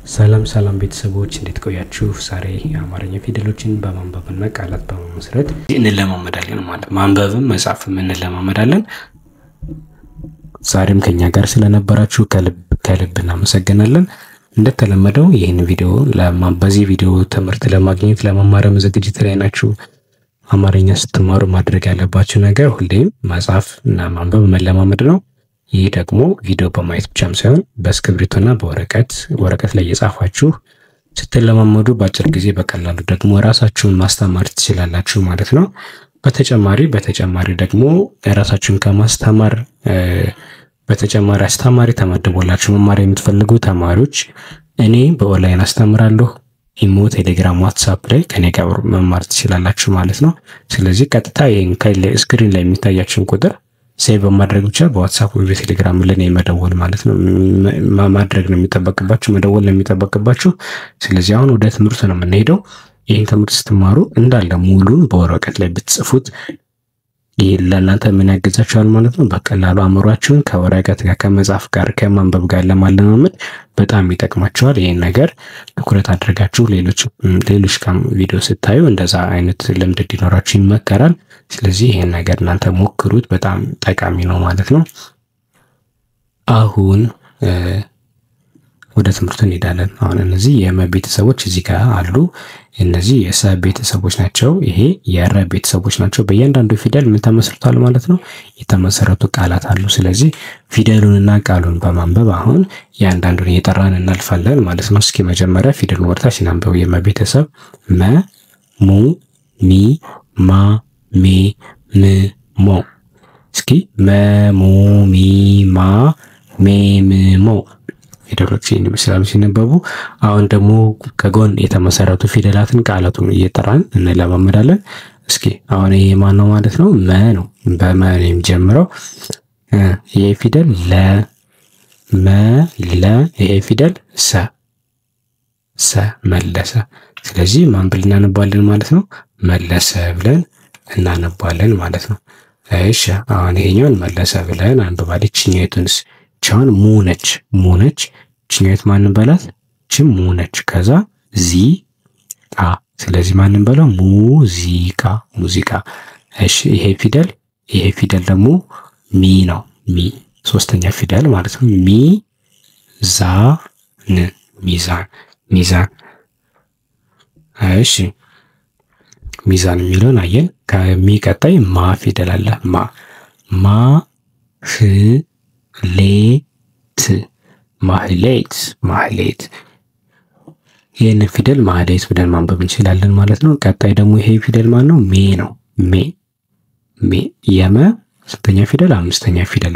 ሰላም ሰላም ቤተሰቦች እንዴት ቆያችሁ? ዛሬ የአማርኛ ፊደሎችን በማንበብና ቃላት በመመስረት እንለማመዳለን ማለት ማንበብም መጻፍም እንለማመዳለን። ዛሬም ከኛ ጋር ስለነበራችሁ ከልብ እናመሰግናለን። እንደተለመደው ይህን ቪዲዮ በዚህ ቪዲዮ ትምህርት ለማግኘት ለመማርም ዝግጅት ላይ ናችሁ። አማርኛ ስትማሩ ማድረግ ያለባችሁ ነገር ሁሌም መጻፍ እና ማንበብ መለማመድ ነው። ይህ ደግሞ ቪዲዮ በማየት ብቻም ሳይሆን በስክሪፕቶና በወረቀት ላይ የጻፋችሁ ስትለማመዱ በአጭር ጊዜ በቀላሉ ደግሞ ራሳችሁን ማስተማር ትችላላችሁ ማለት ነው። በተጨማሪ ደግሞ ራሳችሁን ከማስተማር በተጨማሪ አስተማሪ ተመድቦላችሁ መማር የምትፈልጉ ተማሪዎች እኔ በኦንላይን አስተምራለሁ። ኢሞ፣ ቴሌግራም፣ ዋትስአፕ ላይ ከኔ ጋር መማር ትችላላችሁ ማለት ነው። ስለዚህ ቀጥታ ይሄን ስክሪን ላይ የሚታያችሁን ቁጥር ሴቭ በማድረግ ብቻ በዋትስአፕ ወይ በቴሌግራም ለኔ መደወል ማለት ነው ማድረግ ነው የሚጠበቅባችሁ፣ መደወል ነው የሚጠበቅባችሁ። ስለዚህ አሁን ወደ ትምህርቱ ነው የምንሄደው። ይሄን ትምህርት ስትማሩ እንዳለ ሙሉን በወረቀት ላይ ብትጽፉት ይሄ ለእናንተ ምን ያግዛችኋል ማለት ነው። በቀላሉ አእምሯችሁን ከወረቀት ጋር ከመጻፍ ጋር ከማንበብ ጋር ለማለማመድ በጣም ይጠቅማችኋል። ይሄን ነገር ትኩረት አድርጋችሁ ሌሎች ቪዲዮ ስታዩ እንደዛ አይነት ልምድ እንዲኖራችሁ ይመከራል። ስለዚህ ይሄን ነገር እናንተ ሞክሩት፣ በጣም ጠቃሚ ነው ማለት ነው። አሁን ወደ ትምህርቱ እንሄዳለን። አሁን እነዚህ የመ ቤተሰቦች እዚህ ጋር አሉ። እነዚህ የሰ ቤተሰቦች ናቸው። ይሄ የረ ቤተሰቦች ናቸው። በእያንዳንዱ ፊደል ምን ተመስርቷል ማለት ነው? የተመሰረቱ ቃላት አሉ። ስለዚህ ፊደሉንና ቃሉን በማንበብ አሁን እያንዳንዱን እየጠራን እናልፋለን ማለት ነው። እስኪ መጀመሪያ ፊደሉን ወርታች እናንበው። የመ ቤተሰብ መ፣ ሙ፣ ሚ፣ ማ፣ ሜ፣ ም፣ ሞ። እስኪ መ፣ ሙ፣ ሚ፣ ማ፣ ሜ፣ ም፣ ሞ ፊደሎች ይመስላሉ ሲነበቡ። አሁን ደግሞ ከጎን የተመሰረቱ ፊደላትን ቃላቱን እየጠራን እንለማመዳለን። እስኪ አሁን ይሄ ማን ነው ማለት ነው? መ ነው። በመ ነው የሚጀምረው። ይሄ ፊደል ለ፣ መ፣ ለ። ይሄ ፊደል ሰ፣ መለሰ። ስለዚህ ማን ብለን እናነባለን ማለት ነው? መለሰ ብለን እናነባለን ማለት ነው። እሺ አሁን ይሄኛውን መለሰ ብለን አንብባለን። እቺኛይቱንስ ቻውን ሙ ነች። እቺኛይት ማንን በላት? እቺ ሙ ነች። ከዛ ዚ ቃ። ስለዚህ ማንን በለው? ሙዚቃ። እሺ ይሄ ፊደል ደግሞ ሚ ነው። ሶስተኛ ፊደል ማለት ነው። ሚዛን። እሺ ሚዛን የሚለውን አየን። ከሚቀጣይ ማ ፊደል አለ። ማህሌት። ይህን ፊደል ማህሌት ብለን ማንበብ እንችላለን ማለት ነው። ቀጣይ ደግሞ ይሄ ፊደል ማን ነው? ሜ ነው። ሜ የመ ስንተኛ ፊደል? አምስተኛ ፊደል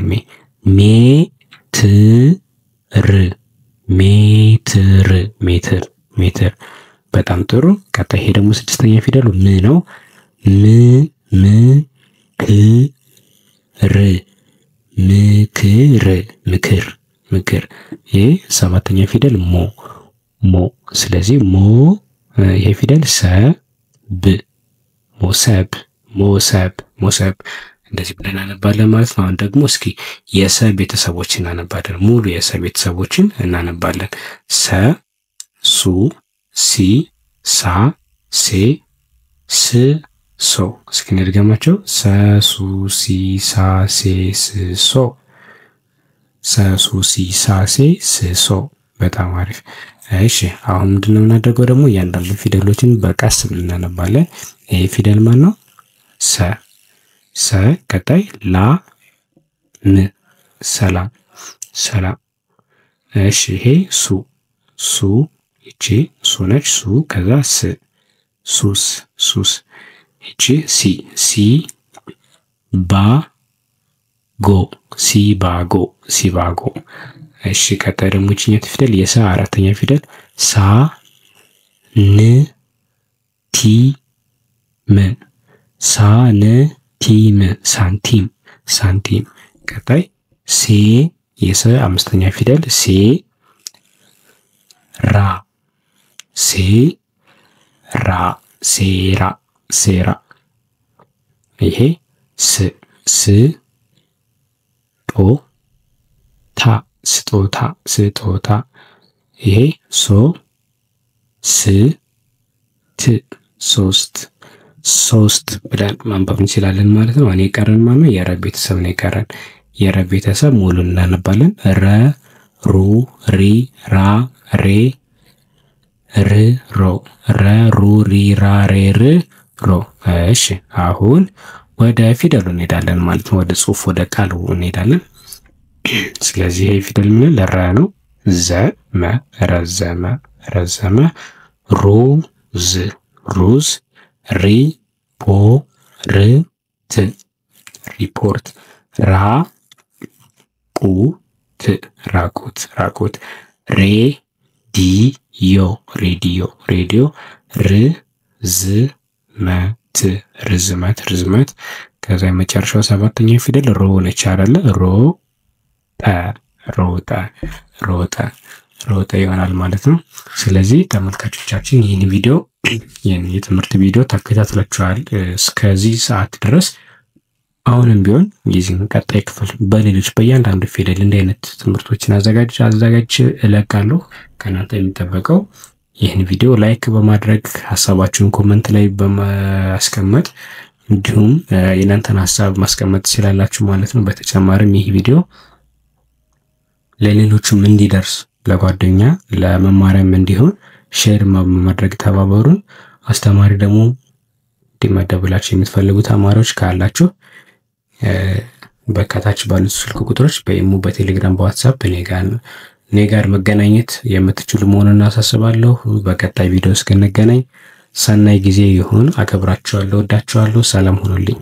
ሜትር። በጣም ጥሩ። ቀጣይ ይሄ ደግሞ ስድስተኛ ፊደሉ ም ነው። ምክር። ይሄ ሰባተኛ ፊደል ሞ። ስለዚህ ይሄ ፊደል ሞሰብ። እንደዚህ ብለን እናነባለን ማለት ነው። አሁን ደግሞ እስኪ የሰ ቤተሰቦችን እናነባለን። ሙሉ የሰ ቤተሰቦችን እናነባለን። ሰ፣ ሱ፣ ሲ፣ ሳ፣ ሴ፣ ስ፣ ሶ። እስኪ እንድገማቸው። ሰ፣ ሱ፣ ሲ፣ ሳ፣ ሴ፣ ስ፣ ሶ። ሰ፣ ሱ፣ ሲ፣ ሳ፣ ሴ፣ ስ፣ ሶ። በጣም አሪፍ። እሺ አሁን ምንድነው የምናደርገው ደግሞ? እያንዳንዱ ፊደሎችን በቀስ ብለን እናነባለን። ይሄ ፊደል ማን ነው? ሰ። ቀጣይ ላ፣ ም፣ ሰላም። እሺ ይሄ ሱ። ይቺ ሱ ነች። ሱ። ከዛ ሱስ። ይቺ ሲ ሲባጎ። እሺ ቀጣይ ደግሞ ይችኛት ፊደል የሰ አራተኛ ፊደል ሳ፣ ን፣ ቲ፣ ም። ሳንቲም። ቀጣይ ሴ የሰ አምስተኛ ፊደል ሴ፣ ራ፣ ሴራ። ይሄ ስጦታ። ይሄ ሶ ስ ት ሶስት ብለን ማንበብ እንችላለን ማለት ነው። እኔ ቀረን ማለት ነው የረ ቤተሰብ ነው የቀረን። የረ ቤተሰብ ሙሉ እናነባለን። ረ ሩ ሪ ራ ሬ ር ሮ ረ ሩ ሪ ራ ሬ ር ሮ። እሺ አሁን ወደ ፊደሉ እንሄዳለን ማለት ነው። ወደ ጽሁፍ ወደ ቃሉ እንሄዳለን። ስለዚህ ይሄ ፊደል ምን ለራ ነው። ዘመ ረዘመ ረዘመ ሩዝ ሩዝ ሪፖርት ሪፖርት ራቁት ራቁት ራቁት ሬዲዮ ሬዲዮ ሬዲዮ ርዝመት ርዝመት ርዝመት። ከዛ የመጨረሻው ሰባተኛው ፊደል ሮ ነች አይደለ? ሮጠ ሮጠ ይሆናል ማለት ነው። ስለዚህ ተመልካቾቻችን ይህን ቪዲዮ የትምህርት ቪዲዮ ተከታትላችኋል እስከዚህ ሰዓት ድረስ። አሁንም ቢሆን የዚህን ቀጣይ ክፍል በሌሎች በእያንዳንዱ ፊደል እንዲህ አይነት ትምህርቶችን አዘጋጅ እለቃለሁ። ከእናንተ የሚጠበቀው ይህን ቪዲዮ ላይክ በማድረግ ሀሳባችሁን ኮመንት ላይ በማስቀመጥ እንዲሁም የእናንተን ሀሳብ ማስቀመጥ ትችላላችሁ ማለት ነው። በተጨማሪም ይህ ቪዲዮ ለሌሎችም እንዲደርስ ለጓደኛ ለመማሪያም እንዲሆን ሼር በማድረግ ተባበሩን። አስተማሪ ደግሞ እንዲመደብላችሁ የምትፈልጉ ተማሪዎች ካላችሁ በከታች ባሉት ስልክ ቁጥሮች በኢሞ በቴሌግራም በዋትስአፕ እኔ ጋር መገናኘት የምትችሉ መሆኑን አሳስባለሁ። በቀጣይ ቪዲዮ እስክንገናኝ ሰናይ ጊዜ ይሁን። አከብራችኋለሁ፣ ወዳችኋለሁ። ሰላም ሁኑልኝ።